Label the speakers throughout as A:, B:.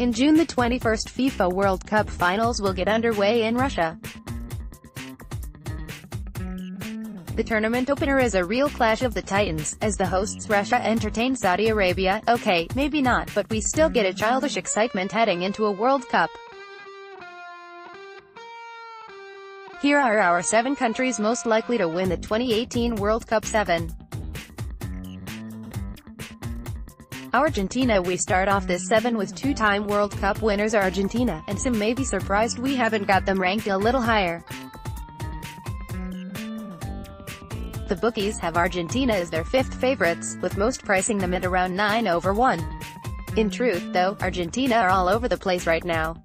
A: In June, the 21st FIFA World Cup finals will get underway in Russia. The tournament opener is a real clash of the titans, as the hosts Russia entertain Saudi Arabia. Okay, maybe not, but we still get a childish excitement heading into a World Cup. Here are our 7 countries most likely to win the 2018 World Cup. 7. Argentina. We start off this 7 with 2-time World Cup winners Argentina, and some may be surprised we haven't got them ranked a little higher. The bookies have Argentina as their 5th favorites, with most pricing them at around 9/1. In truth, though, Argentina are all over the place right now.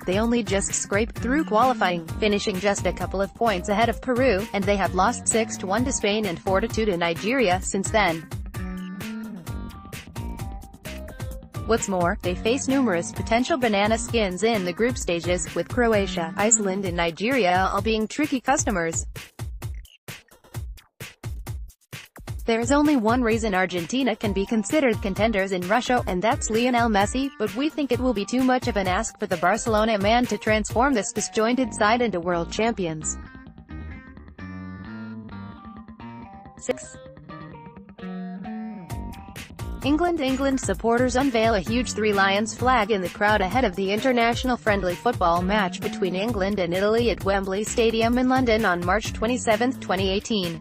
A: They only just scraped through qualifying, finishing just a couple of points ahead of Peru, and they have lost 6-1 to Spain and 4-2 to Nigeria since then. What's more, they face numerous potential banana skins in the group stages, with Croatia, Iceland and Nigeria all being tricky customers. There's only one reason Argentina can be considered contenders in Russia, and that's Lionel Messi, but we think it will be too much of an ask for the Barcelona man to transform this disjointed side into world champions. 6. England supporters unveil a huge 3 Lions flag in the crowd ahead of the international friendly football match between England and Italy at Wembley Stadium in London on March 27, 2018.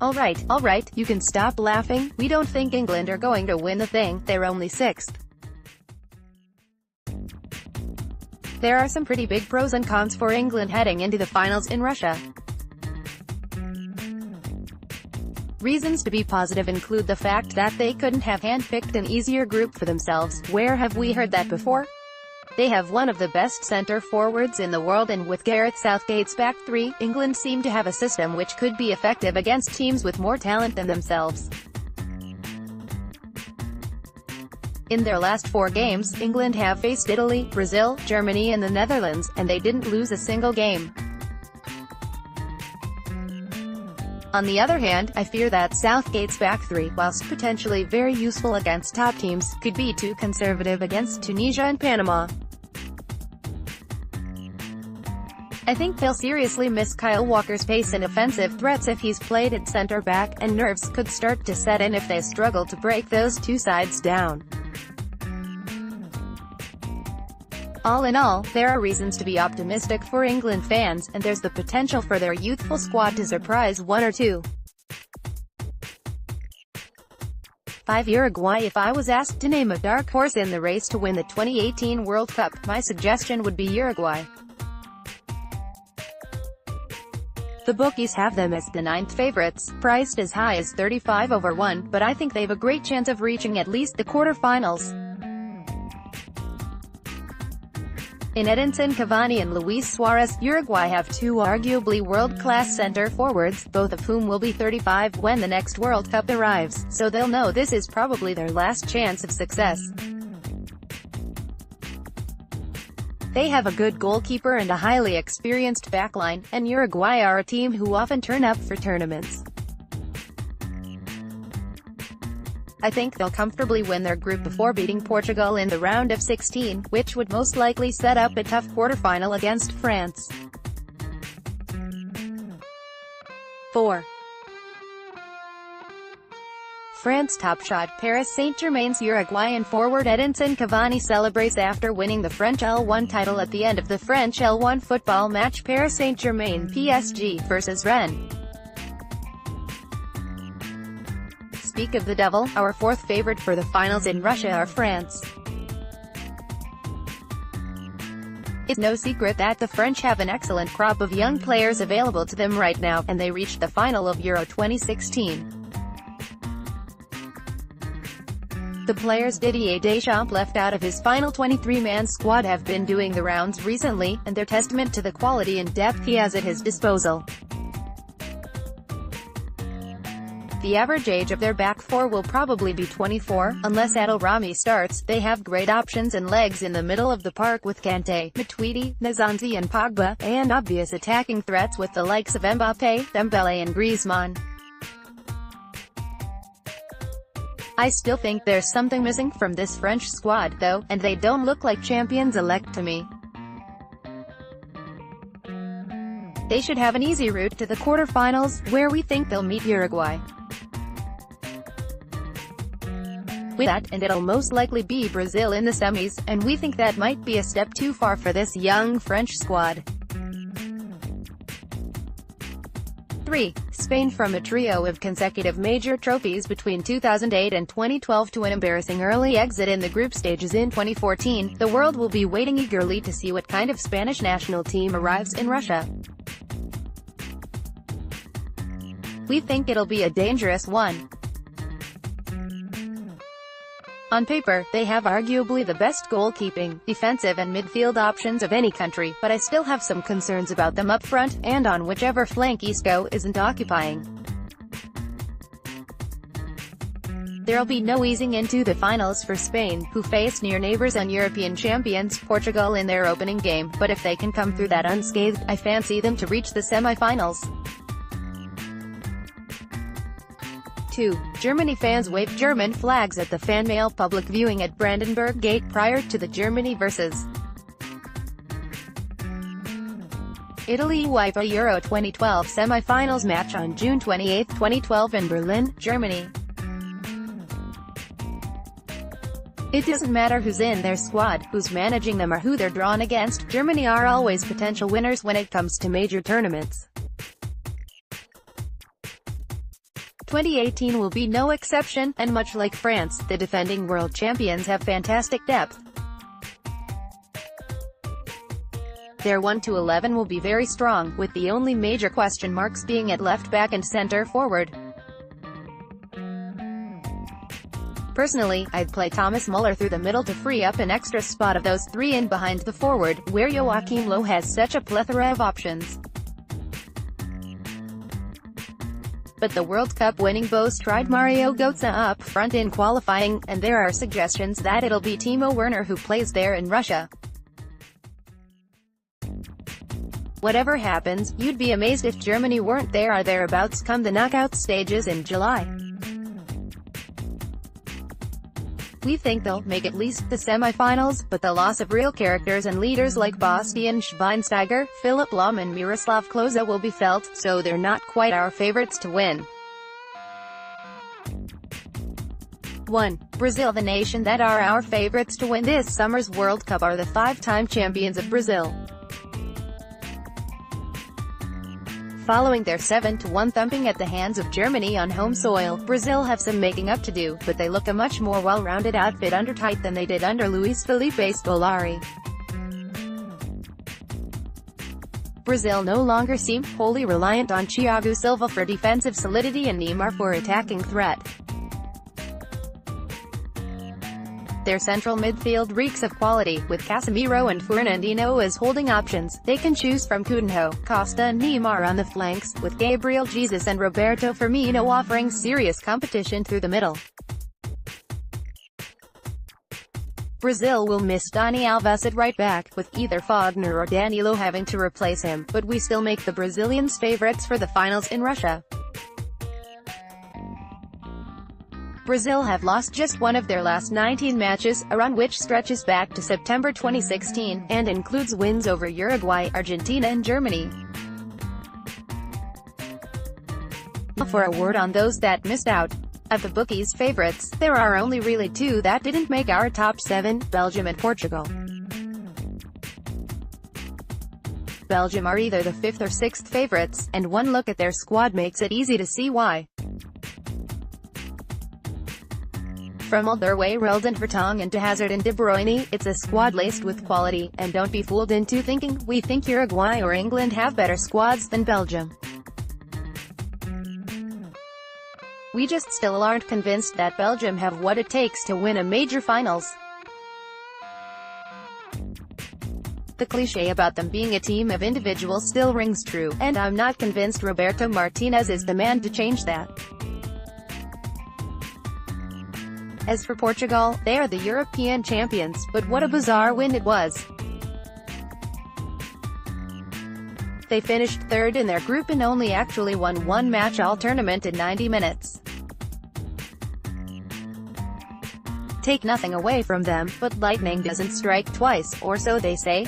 A: Alright, you can stop laughing. We don't think England are going to win the thing, they're only 6th. There are some pretty big pros and cons for England heading into the finals in Russia. Reasons to be positive include the fact that they couldn't have handpicked an easier group for themselves. Where have we heard that before? They have one of the best center forwards in the world, and with Gareth Southgate's back 3, England seem to have a system which could be effective against teams with more talent than themselves. In their last 4 games, England have faced Italy, Brazil, Germany and the Netherlands, and they didn't lose a single game. On the other hand, I fear that Southgate's back 3, whilst potentially very useful against top teams, could be too conservative against Tunisia and Panama. I think they'll seriously miss Kyle Walker's pace and offensive threats if he's played at centre-back, and nerves could start to set in if they struggle to break those two sides down. All in all, there are reasons to be optimistic for England fans, and there's the potential for their youthful squad to surprise 1 or 2. 5. Uruguay. If I was asked to name a dark horse in the race to win the 2018 World Cup, my suggestion would be Uruguay. The bookies have them as the 9th favorites, priced as high as 35/1, but I think they've a great chance of reaching at least the quarter-finals. In Edinson Cavani and Luis Suarez, Uruguay have 2 arguably world-class center forwards, both of whom will be 35 when the next World Cup arrives, so they'll know this is probably their last chance of success. They have a good goalkeeper and a highly experienced backline, and Uruguay are a team who often turn up for tournaments. I think they'll comfortably win their group before beating Portugal in the round of 16, which would most likely set up a tough quarter-final against France. 4. France top shot. Paris Saint-Germain's Uruguayan forward Edinson Cavani celebrates after winning the French L1 title at the end of the French L1 football match Paris Saint-Germain PSG vs Rennes. Speak of the devil, our 4th favorite for the finals in Russia are France. It's no secret that the French have an excellent crop of young players available to them right now, and they reached the final of Euro 2016. The players Didier Deschamps left out of his final 23-man squad have been doing the rounds recently, and they're testament to the quality and depth he has at his disposal. The average age of their back 4 will probably be 24, unless Adel Rami starts. They have great options and legs in the middle of the park with Kanté, Matuidi, Nzonzi and Pogba, and obvious attacking threats with the likes of Mbappé, Dembélé and Griezmann. I still think there's something missing from this French squad, though, and they don't look like champions-elect to me. They should have an easy route to the quarterfinals, where we think they'll meet Uruguay. With that, and it'll most likely be Brazil in the semis, and we think that might be a step too far for this young French squad. 3. Spain. From a trio of consecutive major trophies between 2008 and 2012 to an embarrassing early exit in the group stages in 2014, the world will be waiting eagerly to see what kind of Spanish national team arrives in Russia. We think it'll be a dangerous one. On paper, they have arguably the best goalkeeping, defensive and midfield options of any country, but I still have some concerns about them up front, and on whichever flank Isco isn't occupying. There'll be no easing into the finals for Spain, who face near neighbors and European champions Portugal in their opening game, but if they can come through that unscathed, I fancy them to reach the semi-finals. 2. Germany. Fans waved German flags at the fan mail public viewing at Brandenburg Gate prior to the Germany vs. Italy UEFA Euro 2012 semi-finals match on June 28, 2012 in Berlin, Germany. It doesn't matter who's in their squad, who's managing them or who they're drawn against, Germany are always potential winners when it comes to major tournaments. 2018 will be no exception, and much like France, the defending world champions have fantastic depth. Their 1-11 will be very strong, with the only major question marks being at left back and center forward. Personally, I'd play Thomas Muller through the middle to free up an extra spot of those three in behind the forward, where Joachim Low has such a plethora of options. But the World Cup winning Bows tried Mario Götze up front in qualifying, and there are suggestions that it'll be Timo Werner who plays there in Russia. Whatever happens, you'd be amazed if Germany weren't there or thereabouts come the knockout stages in July. We think they'll make at least the semi-finals, but the loss of real characters and leaders like Bastian Schweinsteiger, Philipp Lahm and Miroslav Klose will be felt, so they're not quite our favorites to win. 1. Brazil. The nation that are our favorites to win this summer's World Cup are the five-time champions of Brazil. Following their 7-1 thumping at the hands of Germany on home soil, Brazil have some making up to do, but they look a much more well-rounded outfit under tight than they did under Luis Felipe Scolari. Brazil no longer seem wholly reliant on Thiago Silva for defensive solidity and Neymar for attacking threat. Their central midfield reeks of quality, with Casemiro and Fernandinho as holding options. They can choose from Coutinho, Costa and Neymar on the flanks, with Gabriel Jesus and Roberto Firmino offering serious competition through the middle. Brazil will miss Dani Alves at right back, with either Fagner or Danilo having to replace him, but we still make the Brazilians favorites for the finals in Russia. Brazil have lost just one of their last 19 matches, a run which stretches back to September 2016, and includes wins over Uruguay, Argentina and Germany. For a word on those that missed out. Of the bookies' favorites, there are only really two that didn't make our top 7, Belgium and Portugal. Belgium are either the 5th or 6th favorites, and one look at their squad makes it easy to see why. From Alderweireld and Vertonghen to Hazard and De Bruyne, it's a squad laced with quality, and don't be fooled into thinking we think Uruguay or England have better squads than Belgium. We just still aren't convinced that Belgium have what it takes to win a major finals. The cliché about them being a team of individuals still rings true, and I'm not convinced Roberto Martinez is the man to change that. As for Portugal, they are the European champions, but what a bizarre win it was. They finished 3rd in their group and only actually won one match all tournament in 90 minutes. Take nothing away from them, but lightning doesn't strike twice, or so they say.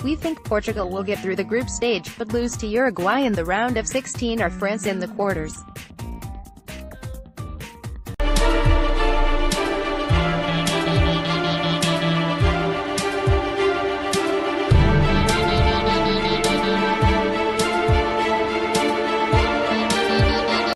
A: We think Portugal will get through the group stage, but lose to Uruguay in the round of 16 or France in the quarters.